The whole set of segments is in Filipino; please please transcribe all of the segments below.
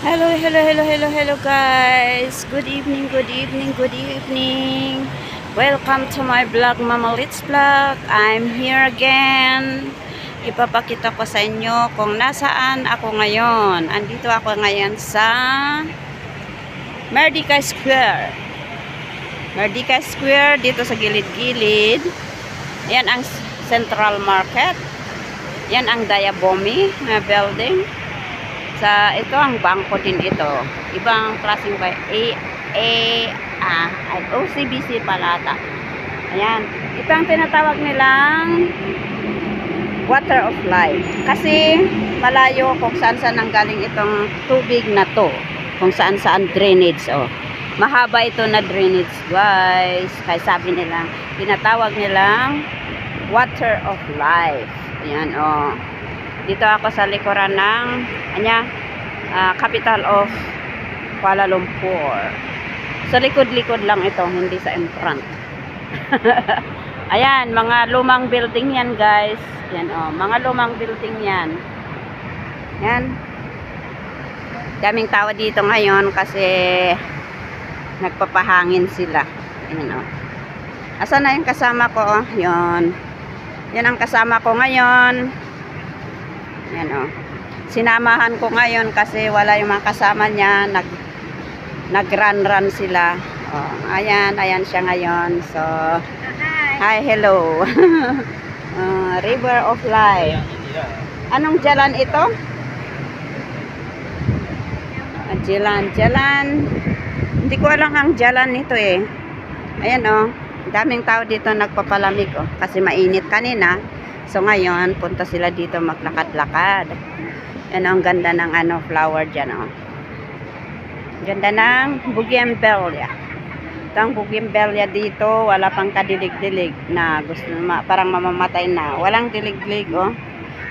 Hello, hello, hello, hello, hello guys. Good evening, good evening, good evening. Welcome to my vlog, Mama Litz Vlog. I'm here again. Ipapakita ko sa inyo kung nasaan ako ngayon. Andito ako ngayon sa Merdeka Square. Merdeka Square, dito sa gilid-gilid. Yan ang Central Market. Yan ang Diabomi na building. Ito ang bangko din ito. Ibang klaseng ba? OCBC palata. Ayan. Ito ang tinatawag nilang water of life. Kasi malayo kung saan-saan nanggaling itong tubig na to. Kung saan-saan drainage. Oh. Mahaba ito na drainage, guys. Kaya sabi nila, tinatawag nilang water of life. Ayan, oh. Dito ako sa likuran ng capital of Kuala Lumpur. Sa likod-likod lang ito, hindi sa in front. Ayan, mga lumang building yan, guys. Yan, oh, mga lumang building yan. Yan. Daming tao dito ngayon kasi nagpapahangin sila. Yan, oh. Asan na yung kasama ko? Oh? Yan. Yan ang kasama ko ngayon. Yan, oh. Sinamahan ko ngayon kasi wala yung mga kasama niya. Nag-run sila. Oh, ayan siya ngayon. So, hi, hello. River of Life. Anong jalan ito? Jalan. Hindi ko alam ang jalan nito eh. Ayan, oh. Daming tao dito nagpapalamig, oh. Kasi mainit kanina. So ngayon, punta sila dito maglakad-lakad. Yan ang ganda ng flower dyan, oh. Ganda ng bougainvillea. Ito ang bougainvillea dito, wala pang kadilig-dilig na gusto parang mamamatay na. Walang dilig-dilig, oh.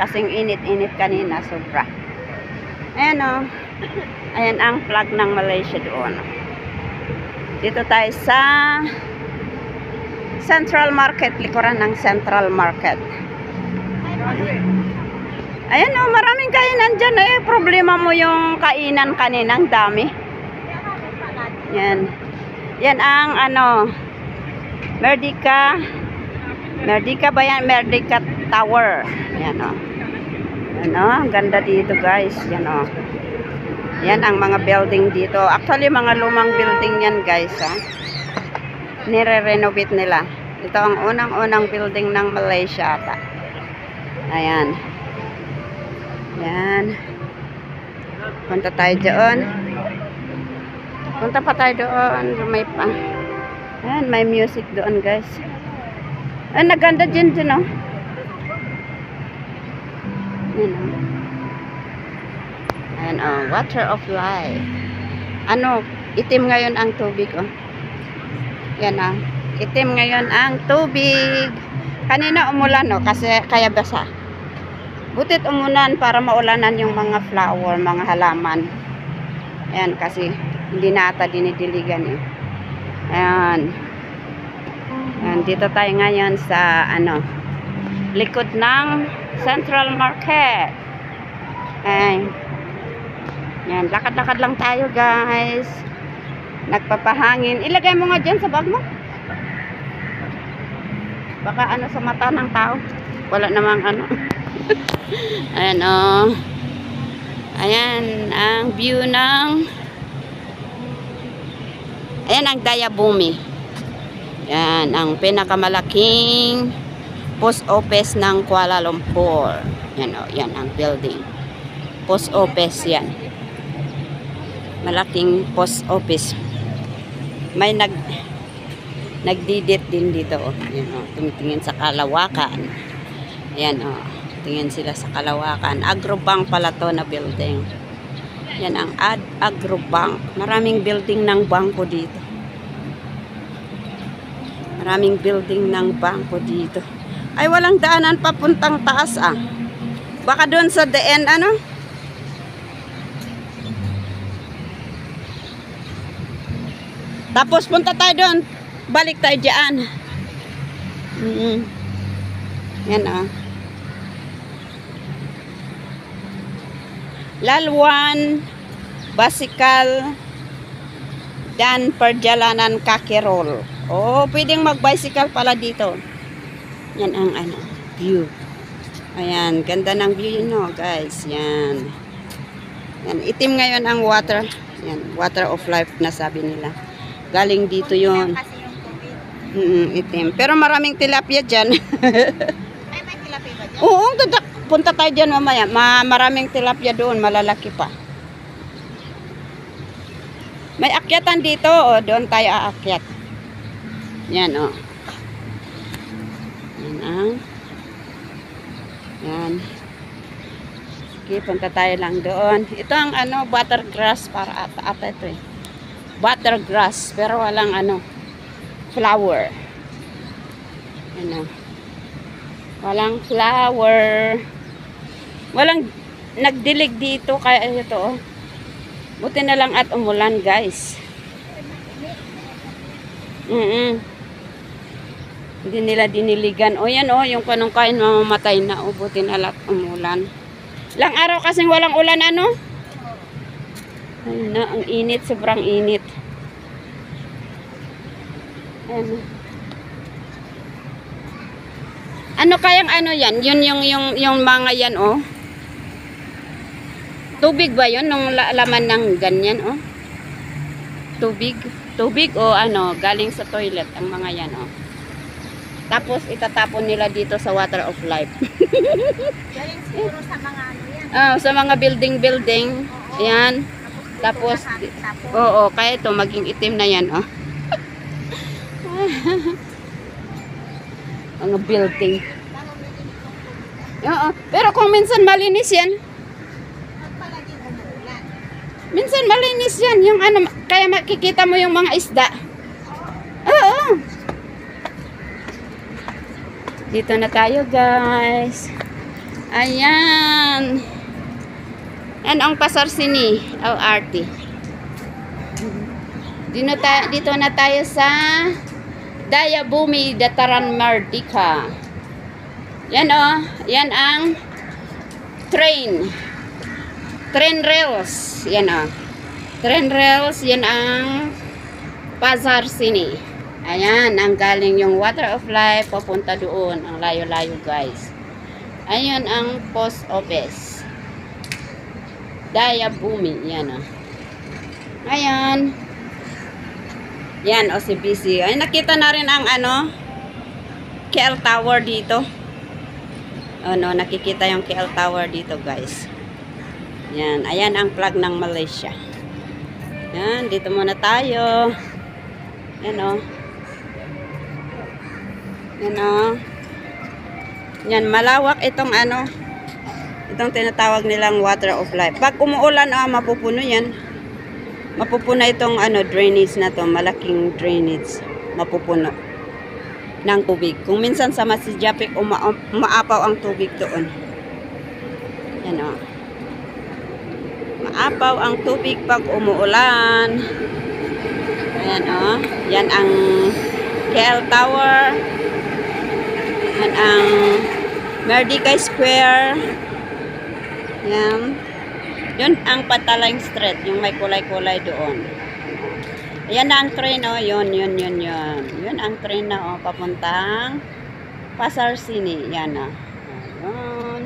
Kasing init-init kanina, sobra. Ayan, oh. Ayan ang flag ng Malaysia doon. Dito tayo sa Central Market, likuran ng Central Market. Ayan, oh, maraming kainan dyan eh. Problema mo yung kainan kanina, ang dami. Yan. Yan ang Merdeka ba yan? Merdeka Tower. Yan, oh. Yan, oh, ang ganda dito, guys. Yan, oh. Yan ang mga building dito. Actually, mga lumang building yan, guys, ha. Nire-renovate nila. Ito ang unang-unang building ng Malaysia ata. Ayan. Yan. Punta tayo doon. Punta pa tayo doon. May pa. Ayan, may music doon, guys. Ayan, naganda dyan, oh. Ayan, oh. Ayan, oh. Water of life. Itim ngayon ang tubig, oh. Yan, oh. Itim ngayon ang tubig. Kanina umulan, oh, kasi kaya basa. Butit umulan para maulanan yung mga flower, mga halaman. Ayan, kasi hindi na ata dinidiligan, eh. Ayan. Ayan, dito tayo ngayon sa, likod ng Central Market. Ayan. Ayan, lakad-lakad lang tayo, guys. Nagpapahangin. Ilagay mo nga dyan sa bag mo. Baka sa mata ng tao. Wala namang Ayan, oh. Ayan ang view ng ayan ang Diabomi. Ayan ang pinakamalaking post office ng Kuala Lumpur. Ayan, oh, yan ang building. Post office yan. Malaking post office. May nagdidit din dito, oh. Ayan, oh, tumitingin sa kalawakan. Ayan, oh, tingin sila sa kalawakan. Agrobank pala to na building. Yan ang Agrobank. Maraming building ng bangko dito. Maraming building ng bangko dito. Ay, walang daanan papuntang taas, ah. Baka doon sa the end, Tapos punta tayo doon. Balik tayo dyan. Yan, ah. Lalwan Bicycle dan perjalanan kaki roll. Oh, pwedeng mag-bicycle pala dito. Yan ang ano, view. Ayan, ganda ng view yun, no, guys. Yan. Yan, itim ngayon ang water. Yan, water of life na sabi nila. Galing dito yun. Itim. Pero maraming tilapia dyan. Ay, may tilapia ba dyan? Oo, punta tayo dyan mamaya. Maraming tilapia doon, malalaki pa. May akyatan dito, o doon tayo aakyat. Yan, o. Yan, ah. Yan. Okay, punta tayo lang doon. Ito ang ano, buttergrass para ata ito eh. Buttergrass, pero walang ano, flower. Ano. Walang flower. Walang nagdilig dito kaya ito, oh. Buti na lang at umulan, guys. Hindi nila diniligan. O yan, o, yung panungkain mamamatay na. O, buti na lang umulan. Lang araw kasing walang ulan, ano? Ay na, ang init. Sobrang init. Ayan. Ano kayang ano yan? Yun yung mga yan, oh. Tubig ba yun? Nung laman ng ganyan, oh? Tubig? Tubig o ano? Galing sa toilet ang mga yan, oh. Tapos itatapon nila dito sa water of life. Galing siguro sa mga ano yan. Sa mga building. Oo. Ayan. Tapos, oo, kaya ito maging itim na yan, oh. Mga building. Oo. Pero kung minsan malinis yan, minsan malinis yan. Yung ano, kaya makikita mo yung mga isda. Oo. Dito na tayo, guys. Ayan. Yan ang Pasar Sini. LRT. Dito na tayo sa Dayabumi, Dataran Mardika. Yan, oh. Yan ang train. Train rails. Yan, oh. Train rails. Yan ang Pasar Sini. Ayan, ang galing yung water of life papunta doon. Ang layo-layo, guys. Ayan ang post office. Dayabumi. Yan, oh. Ayan. Yan, OCBC. Ay, nakita na rin ang ano, KL Tower dito. Ano, nakikita yung KL Tower dito, guys. Yan, ayan ang flag ng Malaysia. Yan, dito muna tayo. Yan, oh. Yan, oh. Yan, malawak itong ano, itong tinatawag nilang water of life. Pag umuulan, oh, mapupuno yan. Mapupuno itong ano, drainage na to, malaking drainage. Mapupuno ng tubig. Kung minsan sa Masijapik, umaapaw ang tubig doon. Yan, oh. Maapaw ang tubig pag umuulan. Ayan, oh. Yan ang KL Tower. Yan ang Merdeka Square. Yan. Yun ang Patalang Street. Yung may kulay-kulay doon. Ayan na ang train, oh. Yun. Yun ang train na, oh. Papuntang Pasar Sini. Yan, oh. Ayun.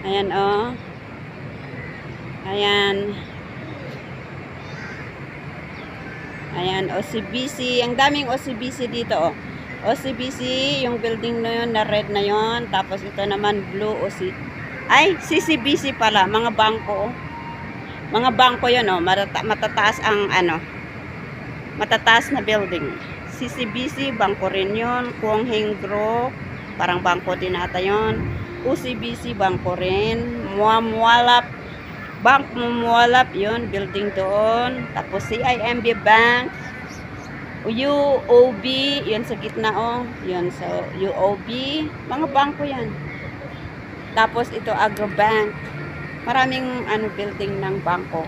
Ayan, oh. Ayan. Ayan, OCBC. Ang daming OCBC dito, oh. OCBC, yung building na yun, na red na yun. Tapos ito naman, blue ay, CCBC pala. Mga bangko, oh. Mga bangko yun, oh. Matataas ang, ano, matataas na building. CCBC, bangko rin yun. Kuang Heng Group, parang bangko din ata yun. OCBC, bangko rin. Muamwalap, Bank Muamwalap, yun, building doon. Tapos CIMB Bank, UOB, yun sa gitna, oh. Yun, so UOB, mga bangko yan. Tapos ito, Agrobank. Maraming ano, building ng bangko.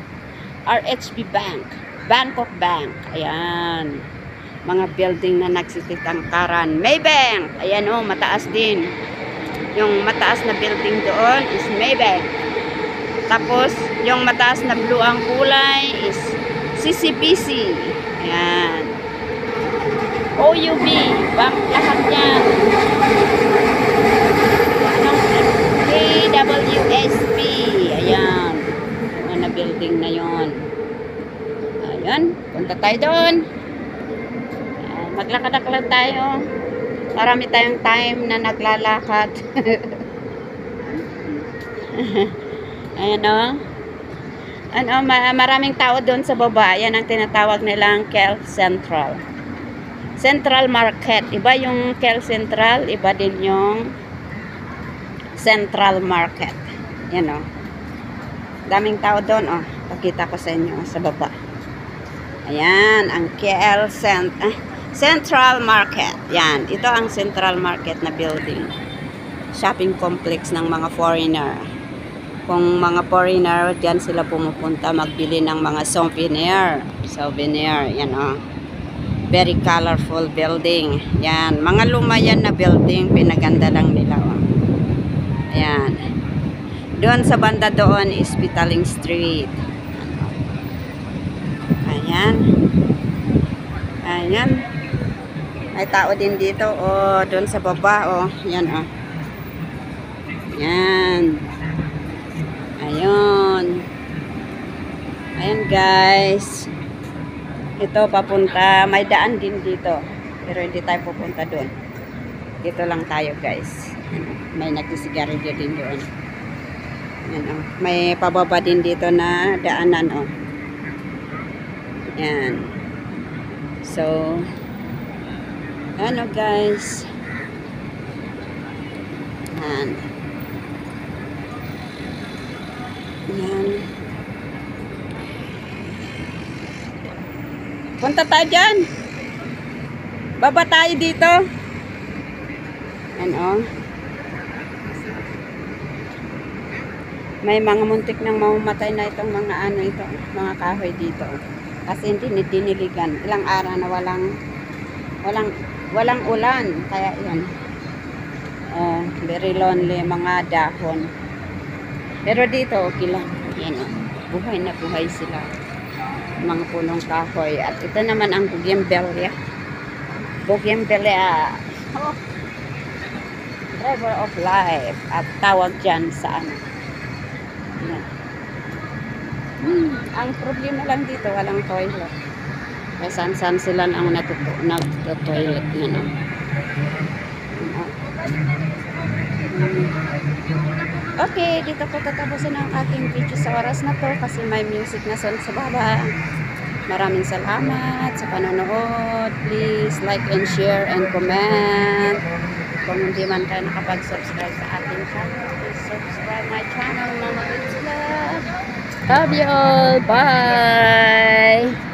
RHB Bank, Bangkok Bank. Ayan. Mga building na nagsisitangkaran. Maybank. Ayan, oh, mataas din. Yung mataas na building doon is Maybank. Tapos, yung mataas na blue ang kulay is CCPC. Ayan. OUB. Bank lahat yan. KWSP. Ayan. Yung na building na yon. Ayan. Punta tayo doon. Ayan. Maglakad-lakad tayo. Marami tayong time na naglalakad. Ayan o. Maraming tao doon sa baba. Yan ang tinatawag nilang KL Central. Central Market. Iba yung KL Central. Iba din yung Central Market. Yan o. Daming tao doon o. Pakita ko sa inyo sa baba. Ayan. Ang KL Central Market. Yan. Ito ang Central Market na building. Shopping complex ng mga foreigner. Kung mga foreigner, diyan sila pumupunta magbili ng mga souvenir. Souvenir. Yan o. Very colorful building. Yan. Mga lumayan na building. Pinaganda lang nila o. Ayan. Doon sa banda doon is Pitaling Street. Ayan. Ayan. May tao din dito o doon sa baba o. Yan o. Yan. Ayun. Ayan guys. Ito papunta. May daan din dito. Pero hindi tayo pupunta doon. Dito lang tayo guys. May nagsisigarilyo din doon. Yan o. May pababa din dito na daanan o. Yan. So, ano guys. Yan. Yan. Punta tayo dyan. Baba tayo dito. Yan o. May mga muntik nang mamatay na itong mga ano ito. Mga kahoy dito. Kasi hindi diniligan. Ilang araw na walang ulan. Kaya yan. Very lonely mga dahon. Pero dito okay lang. Yan o. Buhay na buhay sila. Mga punong kahoy. At ito naman ang Bougainvillea. Bougainvillea. River of Life. At tawag dyan sa ano. Yan. Ang problema lang dito, walang toilet. Kaya saan sila ang nagto-toilet. Yan o. Okay, dito po tatapusin ang aking video sa oras na to kasi may music na son sa baba. Maraming salamat sa panonood. Please like and share and comment. Kung hindi man tayo nakapag-subscribe sa ating channel, please subscribe my channel, Mama It's Love. Love you all. Bye!